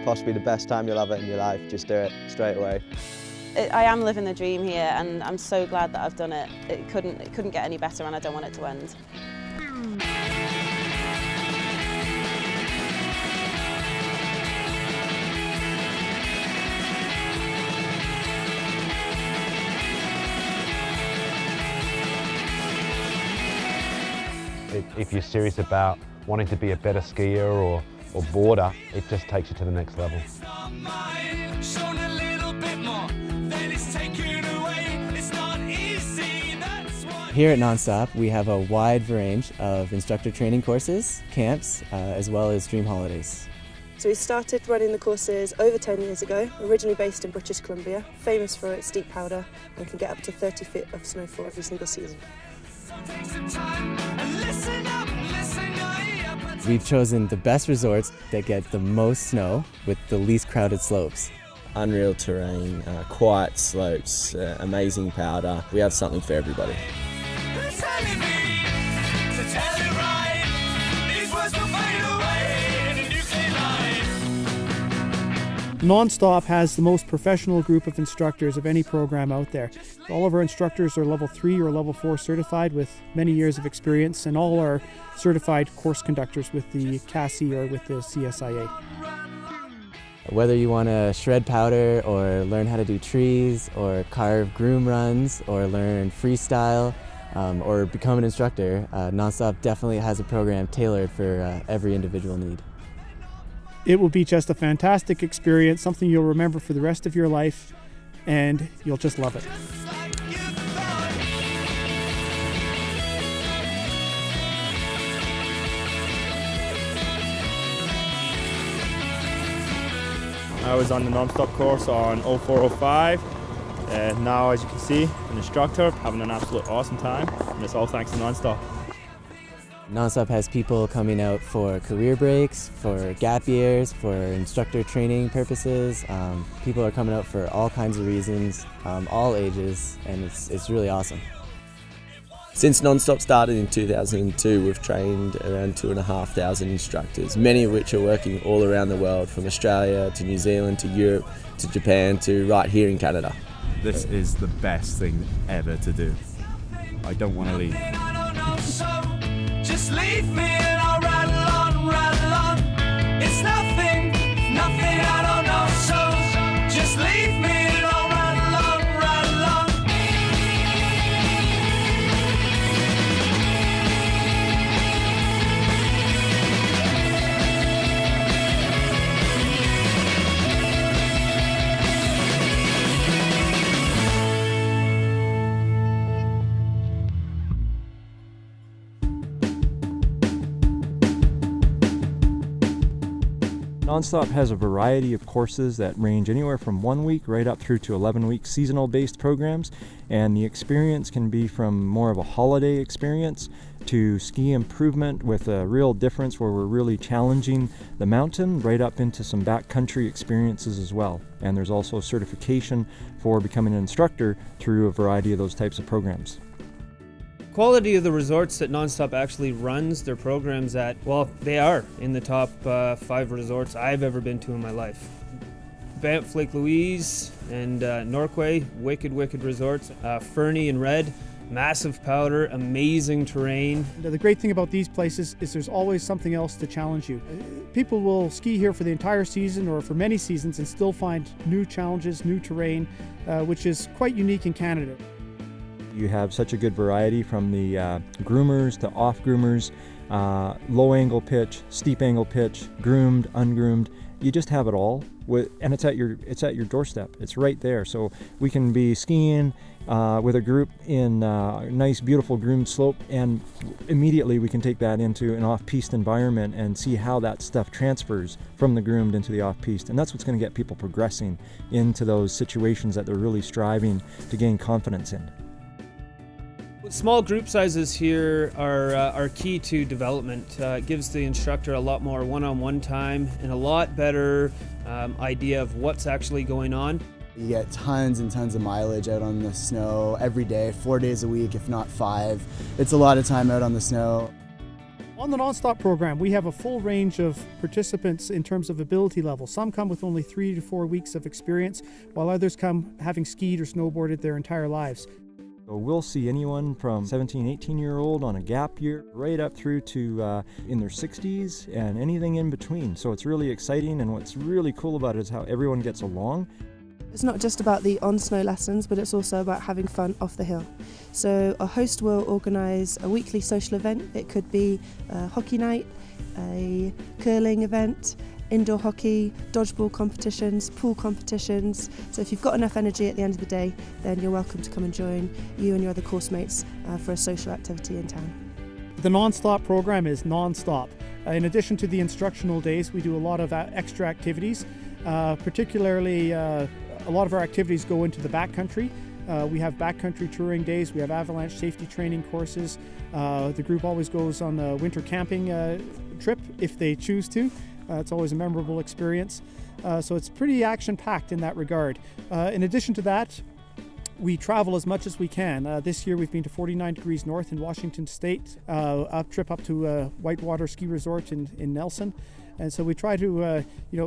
possibly the best time you'll have it in your life. Just do it straight away. I am living the dream here, and I'm so glad that I've done it. It couldn't get any better, and I don't want it to end. If you're serious about wanting to be a better skier or boarder, it just takes you to the next level. Here at Nonstop, we have a wide range of instructor training courses, camps, as well as dream holidays. So we started running the courses over 10 years ago, originally based in British Columbia, famous for its steep powder and can get up to 30 feet of snowfall every single season. We've chosen the best resorts that get the most snow with the least crowded slopes. Unreal terrain, quiet slopes, amazing powder. We have something for everybody. Nonstop has the most professional group of instructors of any program out there. All of our instructors are level 3 or level 4 certified with many years of experience, and all are certified course conductors with the CASI or with the CSIA. Whether you want to shred powder or learn how to do trees or carve groom runs or learn freestyle or become an instructor, Nonstop definitely has a program tailored for every individual need. It will be just a fantastic experience, something you'll remember for the rest of your life, and you'll just love it. I was on the non-stop course on 0405. Now, as you can see, an instructor, having an absolute awesome time, and it's all thanks to Nonstop. Nonstop has people coming out for career breaks, for gap years, for instructor training purposes. People are coming out for all kinds of reasons, all ages, and it's really awesome. Since Nonstop started in 2002, we've trained around 2,500 instructors, many of which are working all around the world, from Australia to New Zealand to Europe to Japan to right here in Canada. This is the best thing ever to do. I don't want to leave. Just leave me and I'll rattle on. It's nothing I don't know. So just leave me and I'll rattle on. Nonstop has a variety of courses that range anywhere from 1 week right up through to 11-week seasonal-based programs, and the experience can be from more of a holiday experience to ski improvement with a real difference where we're really challenging the mountain, right up into some backcountry experiences as well. And there's also certification for becoming an instructor through a variety of those types of programs. Quality of the resorts that Nonstop actually runs their programs at, well, they are in the top 5 resorts I've ever been to in my life. Banff, Lake Louise, and Norquay, wicked resorts. Fernie and Red, massive powder, amazing terrain. The great thing about these places is there's always something else to challenge you. People will ski here for the entire season or for many seasons and still find new challenges, new terrain, which is quite unique in Canada. You have such a good variety from the groomers to off-groomers, low angle pitch, steep angle pitch, groomed, ungroomed. You just have it all, and it's at your doorstep. It's right there. So we can be skiing with a group in a nice, beautiful groomed slope, and immediately we can take that into an off-piste environment and see how that stuff transfers from the groomed into the off-piste. And that's what's going to get people progressing into those situations that they're really striving to gain confidence in. Small group sizes here are key to development. It gives the instructor a lot more one-on-one time and a lot better idea of what's actually going on. You get tons and tons of mileage out on the snow every day, 4 days a week, if not 5. It's a lot of time out on the snow. On the Nonstop program, we have a full range of participants in terms of ability level. Some come with only 3 to 4 weeks of experience, while others come having skied or snowboarded their entire lives. So we'll see anyone from 17, 18-year-old on a gap year right up through to in their 60s and anything in between. So it's really exciting, and what's really cool about it is how everyone gets along. It's not just about the on-snow lessons, but it's also about having fun off the hill. So a host will organise a weekly social event. It could be a hockey night, a curling event, indoor hockey, dodgeball competitions, pool competitions. So if you've got enough energy at the end of the day, then you're welcome to come and join you and your other course mates for a social activity in town. The Nonstop program is non-stop. In addition to the instructional days, we do a lot of extra activities, particularly a lot of our activities go into the backcountry. We have backcountry touring days, we have avalanche safety training courses. The group always goes on a winter camping trip if they choose to. It's always a memorable experience. So it's pretty action-packed in that regard. In addition to that, we travel as much as we can. This year we've been to 49 degrees north in Washington State, a trip up to Whitewater Ski Resort in Nelson. And so we try to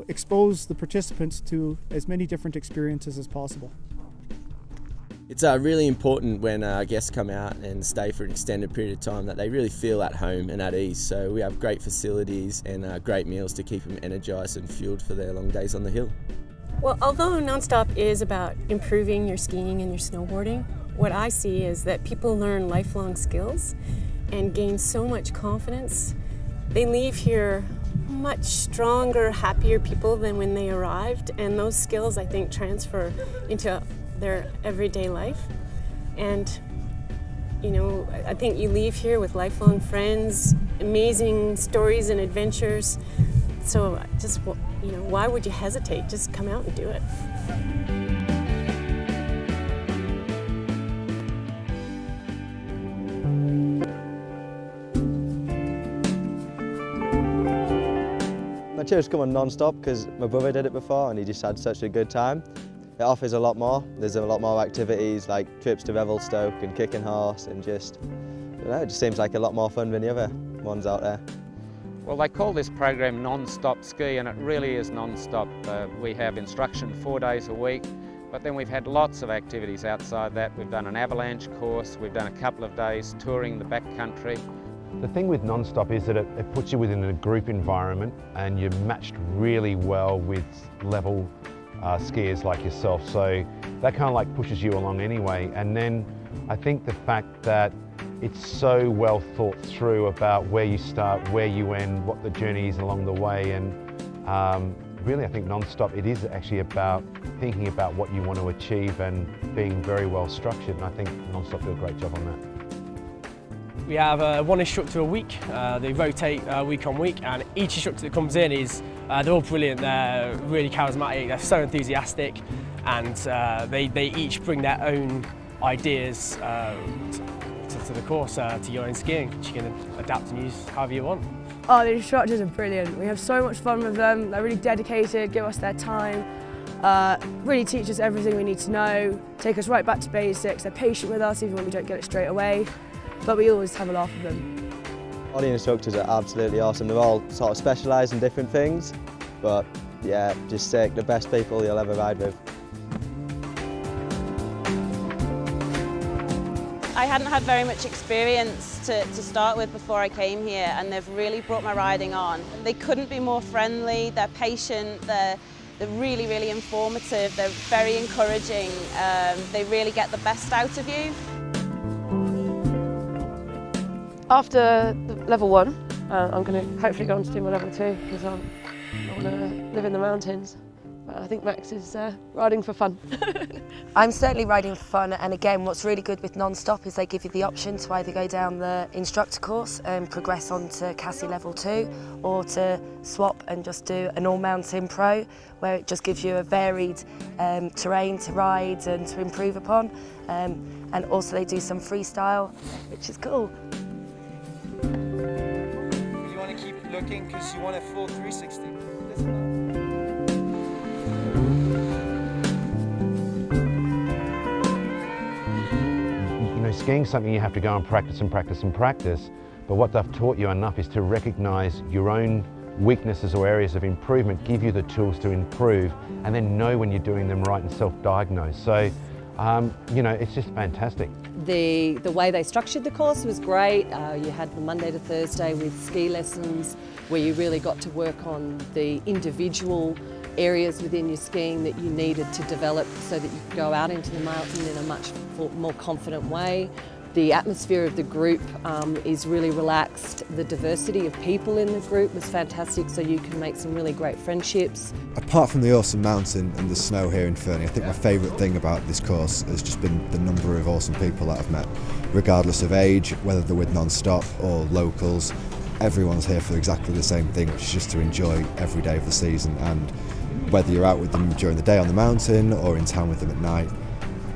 expose the participants to as many different experiences as possible. It's really important when guests come out and stay for an extended period of time that they really feel at home and at ease. So we have great facilities and great meals to keep them energised and fueled for their long days on the hill. Well, although Nonstop is about improving your skiing and your snowboarding, what I see is that people learn lifelong skills and gain so much confidence. They leave here much stronger, happier people than when they arrived, and those skills, I think, transfer into their everyday life. And I think you leave here with lifelong friends, amazing stories and adventures. So just, why would you hesitate? Just come out and do it. I chose to come on Non-Stop because my brother did it before and he just had such a good time. It offers a lot more. There's a lot more activities like trips to Revelstoke and Kicking Horse, and it just seems like a lot more fun than the other ones out there. Well, they call this program Nonstop Ski, and it really is non-stop. We have instruction 4 days a week, but then we've had lots of activities outside that. We've done an avalanche course, we've done a couple of days touring the backcountry. The thing with Nonstop is that it puts you within a group environment and you're matched really well with level skiers like yourself, so that kind of like pushes you along anyway. And then I think the fact that it's so well thought through about where you start, where you end, what the journey is along the way, and really I think Nonstop, it is actually about thinking about what you want to achieve and being very well structured, and I think Nonstop do a great job on that. We have one instructor a week. They rotate week on week, and each instructor that comes in they're all brilliant. They're really charismatic. They're so enthusiastic, and they each bring their own ideas to the course, to your own skiing, which you can adapt and use however you want. Oh, the instructors are brilliant. We have so much fun with them. They're really dedicated, give us their time, really teach us everything we need to know, take us right back to basics. They're patient with us even when we don't get it straight away, but we always have a laugh with them. All the instructors are absolutely awesome. They're all sort of specialised in different things, but yeah, just sick. The best people you'll ever ride with. I hadn't had very much experience to start with before I came here, and they've really brought my riding on. They couldn't be more friendly, they're patient, they're really, really informative, they're very encouraging, they really get the best out of you. After level 1, I'm going to hopefully go on to do my level 2 because I want to live in the mountains. But I think Max is riding for fun. I'm certainly riding for fun, and again what's really good with Nonstop is they give you the option to either go down the instructor course and progress on to Cassie level 2, or to swap and just do an all-mountain pro where it just gives you a varied terrain to ride and to improve upon, and also they do some freestyle, which is cool. You want to keep looking because you want a full 360. Skiing is something you have to go and practice and practice and practice, But what they've taught you enough is to recognise your own weaknesses or areas of improvement, give you the tools to improve, and then know when you're doing them right and self-diagnose. So, you know, it's just fantastic. The way they structured the course was great. You had the Monday to Thursday with ski lessons where you really got to work on the individual areas within your skiing that you needed to develop so that you could go out into the mountain in a much more confident way. The atmosphere of the group is really relaxed. The diversity of people in the group was fantastic, so you can make some really great friendships. Apart from the awesome mountain and the snow here in Fernie, I think my favourite thing about this course has just been the number of awesome people that I've met, regardless of age, whether they're with Nonstop or locals. Everyone's here for exactly the same thing, which is just to enjoy every day of the season, and whether you're out with them during the day on the mountain or in town with them at night,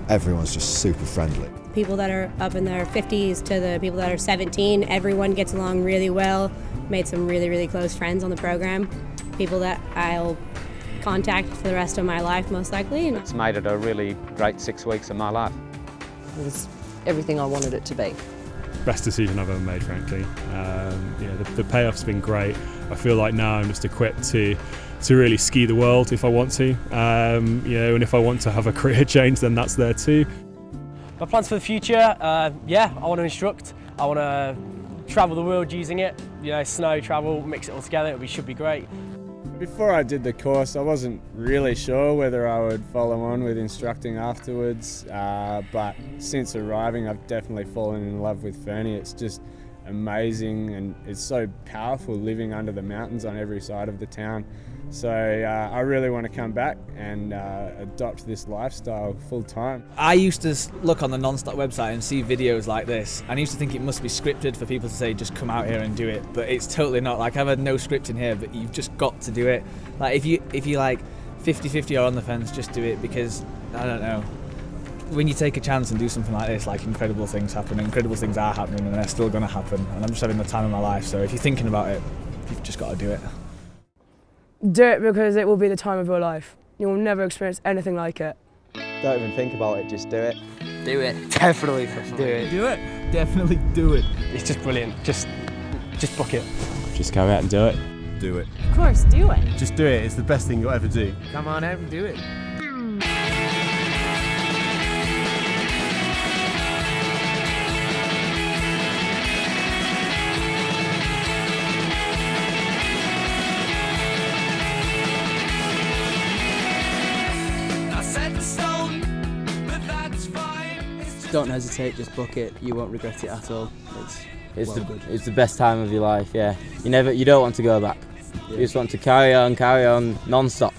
everyone's just super friendly. People that are up in their 50s to the people that are 17, everyone gets along really well. Made some really, really close friends on the program. People that I'll contact for the rest of my life, most likely. It's made it a really great 6 weeks of my life. It was everything I wanted it to be. Best decision I've ever made, frankly. The payoff's been great. I feel like now I'm just equipped to really ski the world if I want to. And if I want to have a career change, then that's there too. My plans for the future, yeah, I want to instruct. I want to travel the world using it. Snow, travel, mix it all together. We should be great. Before I did the course, I wasn't really sure whether I would follow on with instructing afterwards, but since arriving I've definitely fallen in love with Fernie. It's just amazing and it's so powerful living under the mountains on every side of the town. So I really want to come back and adopt this lifestyle full time. I used to look on the Nonstop website and see videos like this, and I used to think it must be scripted for people to say just come out here and do it, but it's totally not. Like, I've had no script in here, but you've just got to do it. Like, if you like 50-50 or on the fence, just do it, because I don't know, when you take a chance and do something like this, like, incredible things happen, incredible things are happening, and they're still going to happen, and I'm just having the time of my life. So if you're thinking about it, you've just got to do it. Do it, because it will be the time of your life. You will never experience anything like it. Don't even think about it, just do it. Do it. Definitely do it. Do it. Definitely do it. It's just brilliant. Just book it. Just go out and do it. Do it. Of course, do it. Just do it. It's the best thing you'll ever do. Come on out and do it. Don't hesitate, just book it. You won't regret it at all. It's the best time of your life. Yeah, you don't want to go back. You just want to carry on non-stop.